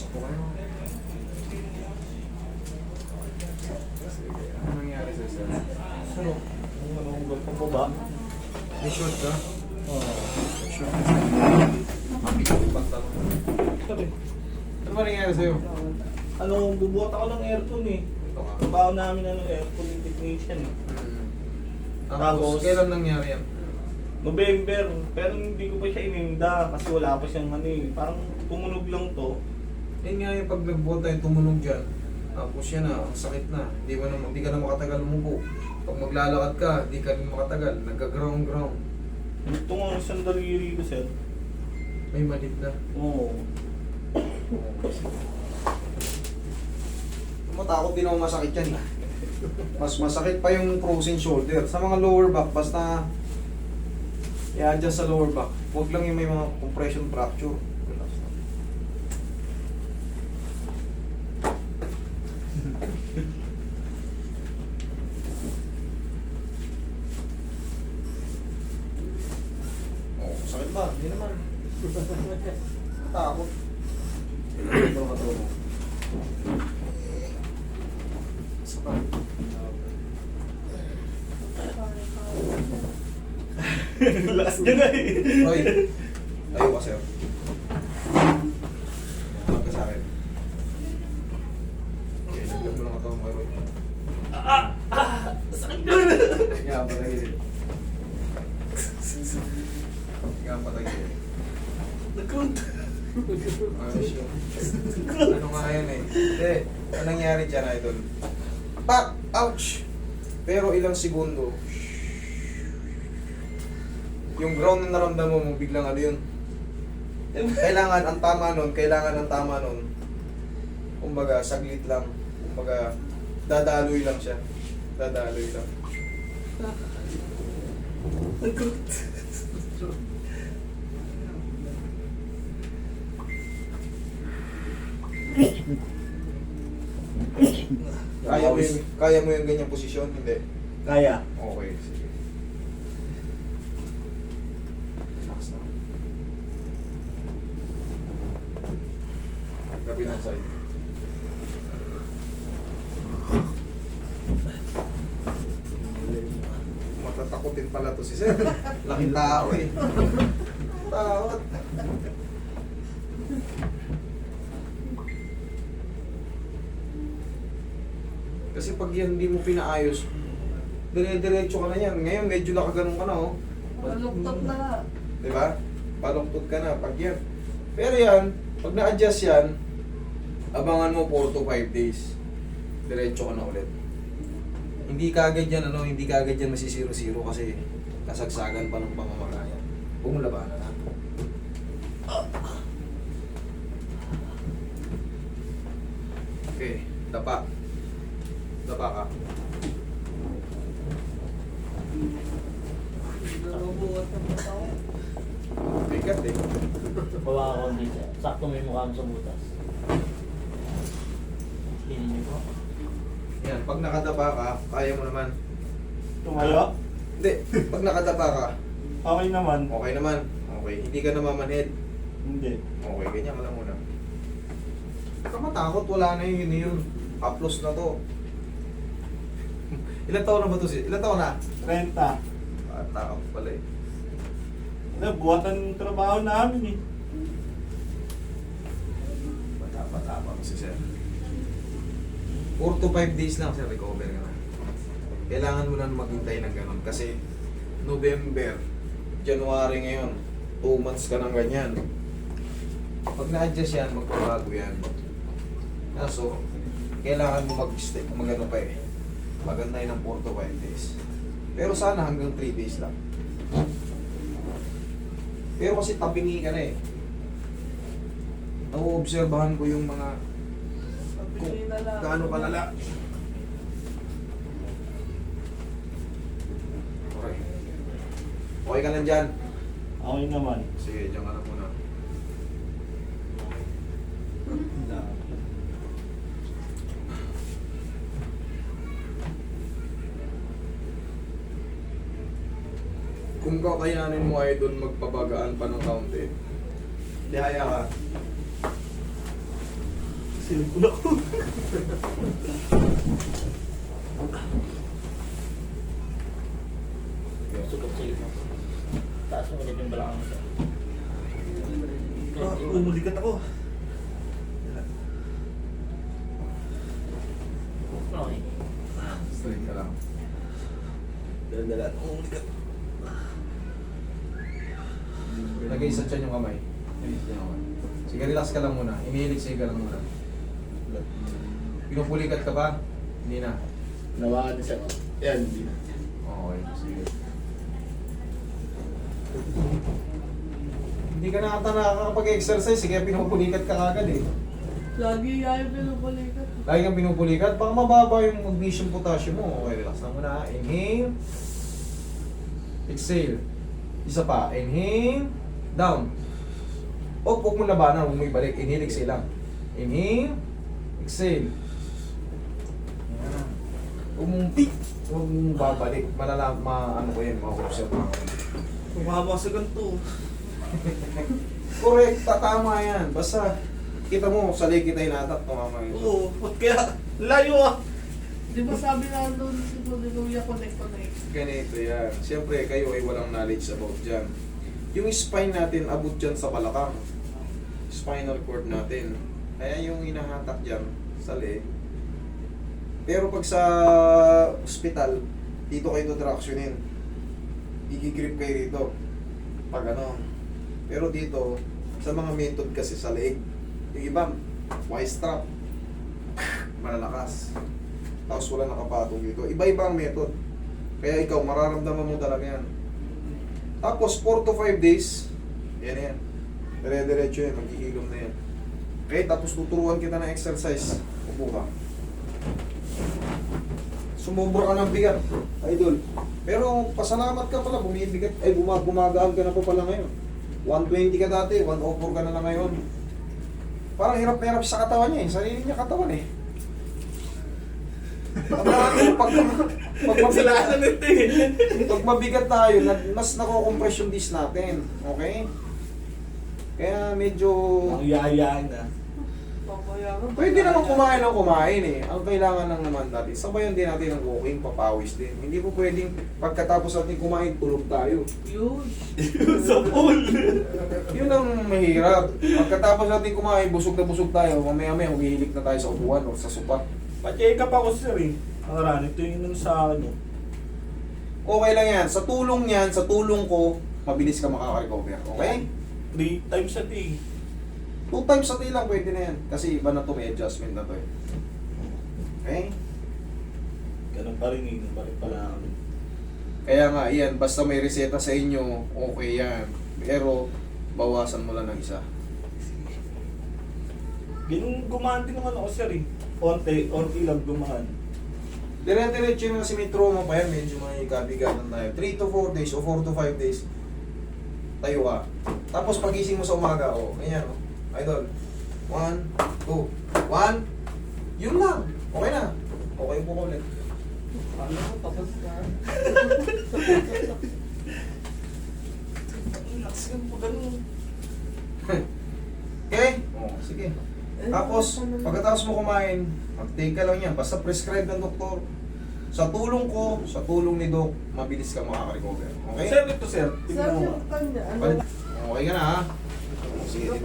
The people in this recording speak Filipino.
po kayo. Ano nangyari sa sir? Ano? Anong gulpong po ba? May short ka? Oo. Short ka. Mabigat yung pantalon. Sabi, Ano ba nangyari sa'yo? ano, bubuhat ako ng aircon eh. Ito ka. Trabaho namin aircon technician eh. Tapos, kailan nangyari yan? November, pero hindi ko pa siya ininda kasi wala pa siyang ano eh. Parang tumunog lang to. Yun nga yung pag nagbuhat tayo tumunog dyan. Tapos yan na, ang sakit na. Hindi ka na makatagal umupo. Pag maglalakad ka, hindi ka rin makatagal. Nagka-ground. Ito nga isang daliri ko, sir. May manid na. Oo. Matakot din ako masakit yan. Mas masakit pa yung frozen shoulder. Sa mga lower back, basta i-adjust sa lower back. Huwag lang yung may mga compression fracture. Relax lang. Oh, sakit ba? Hindi naman. Takot. Ito ka to. Saka. Lakas niya na eh. Roy, tayo ka sir. Huwag ka sa akin. Okay, nagdag mo lang ito kay Roy. Sakit na! Kaya patagilid. Kaya patagilid. Nag-count. Ayos yun. Ano nga yan eh. Hindi, ang nangyari dyan idol. Pak! Ouch! Pero ilang segundo, yung ground na naramdaman mo, biglang ano yun. Kailangan ang tama nun, kumbaga, saglit lang. Kumbaga, dadaloy lang siya. Dadaloy lang. Nag-count. Kaya mo yung ganyang posisyon? Hindi. Kaya. Okay, sige. Relax na. Kabilang side. Matatakotin pala to si Sir. Laking tao eh. Takot. Kasi pag yan hindi mo pinaayos, dire-diretso ka na yan. Ngayon medyo nakaganon ka na oh. Maluktot na. Diba? Paluktot ka na pag yan. Pero yan, pag na-adjust yan, abangan mo 4 to 5 days. Diretso ka na ulit. Hindi kagad yan, hindi kagad yan masisiro-siro kasi kasagsagan pa ng pamamalaya. Huwag mo labanan na. Okay, dapa. Dapa ka. Nabubuhat na po ako. Bigat eh. Bawa ako dito. Sakto may mukha mo sa butas. Hinin niyo po. Yan, pag nakadapa ka, kaya mo naman. Tumayo? Hindi, pag nakadapa ka, Okay naman. okay naman. Okay, hindi ka namamanhid. Hindi. Okay, ganyan ka lang muna. Huwag ka matakot, wala na yun. Upload na to. Ilan taon na ba to? Ilan taon na? 30. Bata ka pala eh. Buhatan ng trabaho namin eh. Bata pa si Sir. 4 to 5 days lang, Sir, recover ka na. Kailangan mo na maghintay ng ganun kasi November, January ngayon, 2 months ka ng ganyan. Pag na-adjust yan, magbabago yan. Kaso, kailangan mo mag-stay, mag-ano pa eh. Magantay ng 4 to 5 days. Pero sana hanggang 3 days lang. Pero kasi tabingi ka na eh. Nauobserbahan ko yung mga kung gaano kalala. Okay. Okay ka lang dyan. Okay naman. Sige, dyan ka na muna. Kung kakayanin mo ay doon magpabagaan pa ng kaunti, dihaya ka. Silipon ako. Sugat sa ino. Taas mo ulit yung balakang mo. Umulikat ako. Okay. Straight ka lang. Dalan-dalan. Umulikat. Lagay sa tiyan yung kamay. Sige, relax ka lang muna. Inihilig ka lang muna. Pinupulikat ka ba? Hindi na. Nawakan na siya. Yan. Okay, sige. Hindi ka na ata nakakapag-exercise, kaya pinupulikat ka agad eh. Lagi ayaw pinupalikat. Lagi kang pinupulikat, baka mababa yung magnesium potassium mo. Okay, relax lang muna. Inhale. Exhale. Isa pa. Inhale. Down. Huwag mo labanan, huwag mo ibalik. Inhale, exhale lang. Inhale. Exhale. Yan. Huwag mong babalik. Ano ko yan, ma-observe ako. Kumahaba sa ganito. Correct, tatama yan. Basta, kita mo, sa leg kita inatak, tumama yun. Oo, ba't kaya? Layo ah. Di ba sabi na doon si Kuya connect. Ganito yan. Siyempre, kayo ay walang knowledge about dyan. Yung spine natin, abot dyan sa balakang. Spinal cord natin. Kaya yung hinahatak dyan, sa leg. Pero pag sa hospital, dito kayo traksyonin. Ikigrip kayo dito. Pag ano. Pero dito, sa mga method kasi sa leg, yung iba, Y-strap. Malalakas. Tapos wala nakapatong dito. Iba-iba ang method. Kaya ikaw, mararamdaman mo talaga yan. Tapos 4 to 5 days, yan. Dire-diretso yan, maghihilom na yan. Okay, tapos tuturuan kita ng exercise. Upo ka. Sumubra ka ng bigat, idol. Pero pasalamat ka pala, bumibigat, gumagaan ka na pa pala ngayon. 120 ka dati, 104 ka na lang ngayon. Parang hirap na hirap sa katawan niya eh, sarili niya katawan eh. Pag mabigat tayo, mas nako-compress yung disc natin. Okay? Kaya medyo... Ang yayaan na. Papayagan. Pwede naman kumain ng kumain eh. Ang kailangan lang naman natin, sabayan din natin ng walking, papawis din. Hindi po pwedeng pagkatapos natin kumain, tulog tayo. Yun. Sa pool. Yun ang mahirap. Pagkatapos natin kumain, busog na busog tayo, mamaya-maya umihilik na tayo sa upuan o sa sopa. Pa-check up ako sir eh. Nakaraan, ito yung sa akin eh. Okay lang yan. Sa tulong ko, mabilis ka makaka-recover. Okay? 3 times a day. 2 times sa day lang pwede na yan. Kasi iba na to, may adjustment na to eh. Okay? Ganun pa rin, ganun pa rin pala namin. Kaya nga, yan, basta may reseta sa inyo, okay yan. Pero, bawasan mo lang ng isa. Ganun gumaan din naman ako sir eh. Onti lang gumaan. Dire-diretso na kasi may trauma pa yan, medyo may kabigatan tayo. 3 to 4 days o 4 to 5 days, tayo ka. Tapos pagising mo sa umaga, ganyan idol. 1, 2, 1, yun lang. Okay na. Okay po ko ulit. Ano ko, tapos na. Relax lang po ganun. Okay? Sige. Tapos, pagkatapos mo kumain, mag-take ka lang yan. Basta prescribe ng doktor. Sa tulong ko, sa tulong ni Doc, mabilis ka makaka-recover. Okay? Sir, ito sir. Sir, Tignan mo. yung kanya, ano? Okay ka na ha? Sige.